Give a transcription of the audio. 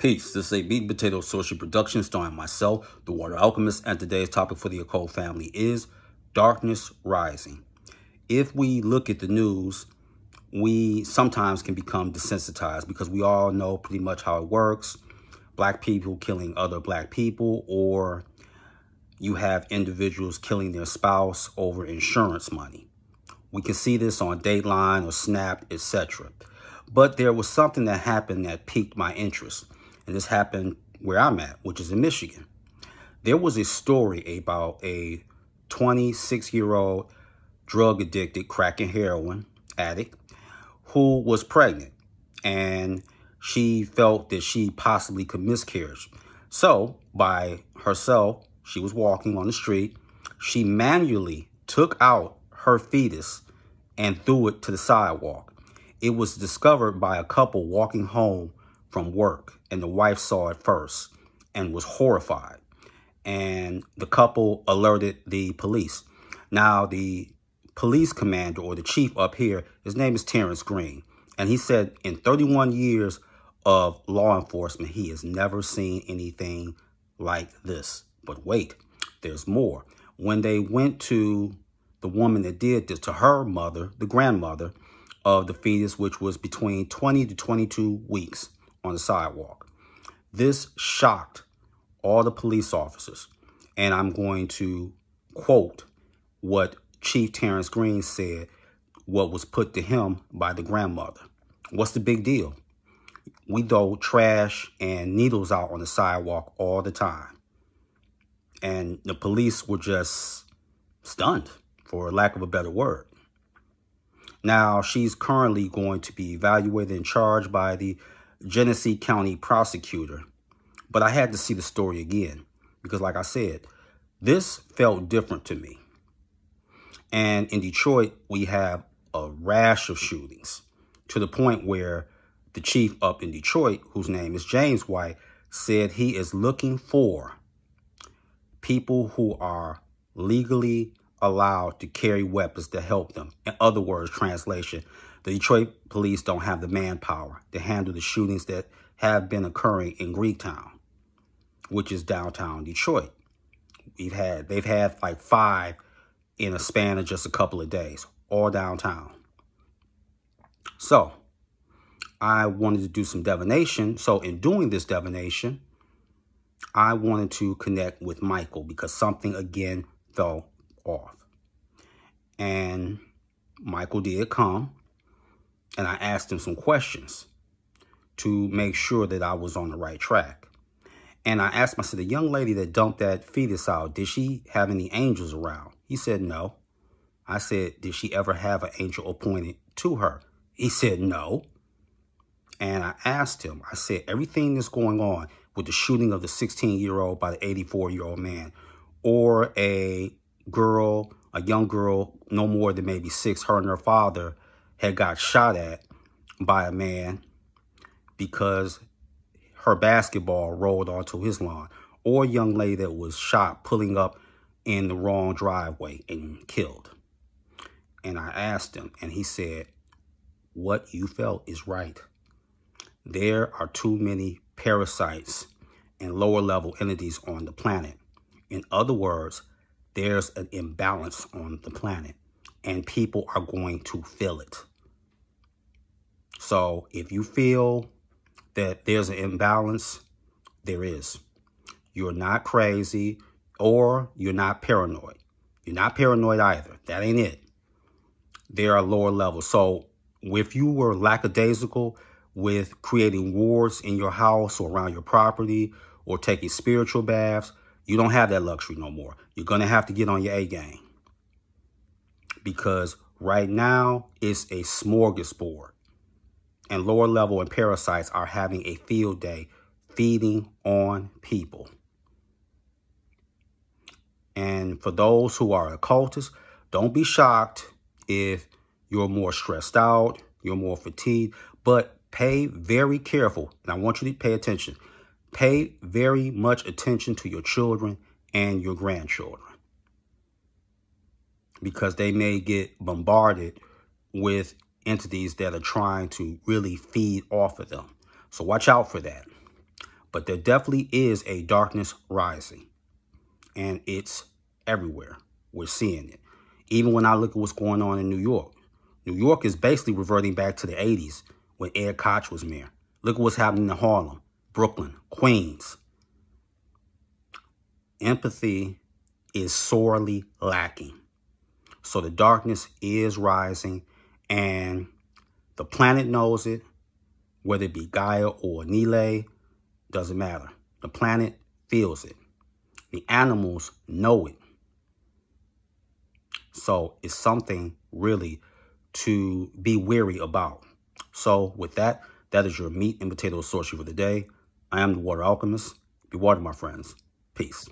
Peace. This is a Meat and Potato Social production starring myself, the Water Alchemist, and today's topic for the occult family is Darkness Rising. If we look at the news, we sometimes can become desensitized because we all know pretty much how it works. Black people killing other black people, or you have individuals killing their spouse over insurance money. We can see this on Dateline or Snap, etc. But there was something that happened that piqued my interest. And this happened where I'm at, which is in Michigan. There was a story about a 26-year-old drug-addicted crack and heroin addict who was pregnant. And she felt that she possibly could miscarriage. So, by herself, she was walking on the street. She manually took out her fetus and threw it to the sidewalk. It was discovered by a couple walking home from work, and the wife saw it first and was horrified. And the couple alerted the police. Now, the police commander, or the chief up here, his name is Terrence Green. And he said in 31 years of law enforcement, he has never seen anything like this. But wait, there's more. When they went to the woman that did this, to her mother, the grandmother of the fetus, which was between 20 to 22 weeks on the sidewalk, this shocked all the police officers. And I'm going to quote what Chief Terrence Green said, what was put to him by the grandmother. What's the big deal? We throw trash and needles out on the sidewalk all the time. And the police were just stunned, for lack of a better word. Now, she's currently going to be evaluated and charged by the Genesee County prosecutor. But I had to see the story again because, like I said, this felt different to me. And in Detroit, we have a rash of shootings to the point where the chief up in Detroit, whose name is James White, said he is looking for people who are legally allowed to carry weapons to help them. In other words, translation, the Detroit police don't have the manpower to handle the shootings that have been occurring in Greektown, which is downtown Detroit. They've had like 5 in a span of just a couple of days, all downtown. So I wanted to do some divination. So in doing this divination, I wanted to connect with Michael because something again fell off. And Michael did come, and I asked him some questions to make sure that I was on the right track. And I asked him, I said, the young lady that dumped that fetus out, did she have any angels around? He said no. I said, did she ever have an angel appointed to her? He said no. And I asked him, I said, everything that's going on with the shooting of the 16-year-old by the 84-year-old man, or a young girl, no more than maybe 6, her and her father had got shot at by a man because her basketball rolled onto his lawn, or a young lady that was shot pulling up in the wrong driveway and killed. And I asked him, and he said, what you felt is right. There are too many parasites and lower level entities on the planet. In other words, there's an imbalance on the planet, and people are going to feel it. So if you feel that there's an imbalance, there is. You're not crazy, or you're not paranoid. You're not paranoid either. That ain't it. There are lower levels. So if you were lackadaisical with creating wards in your house or around your property or taking spiritual baths, you don't have that luxury no more. You're going to have to get on your A game. Because right now, it's a smorgasbord. And lower level and parasites are having a field day feeding on people. And for those who are occultists, don't be shocked if you're more stressed out, you're more fatigued, but pay very careful. And I want you to pay attention. Pay very much attention to your children and your grandchildren, because they may get bombarded with entities that are trying to really feed off of them. So watch out for that. But there definitely is a darkness rising. And it's everywhere. We're seeing it. Even when I look at what's going on in New York. New York is basically reverting back to the 80s when Ed Koch was mayor. Look at what's happening in Harlem, Brooklyn, Queens. Empathy is sorely lacking. So the darkness is rising, and the planet knows it, whether it be Gaia or Nile, doesn't matter. The planet feels it. The animals know it. So it's something really to be wary about. So with that, that is your meat and potato sorcery for the day. I am the Water Alchemist. Be water, my friends. Peace.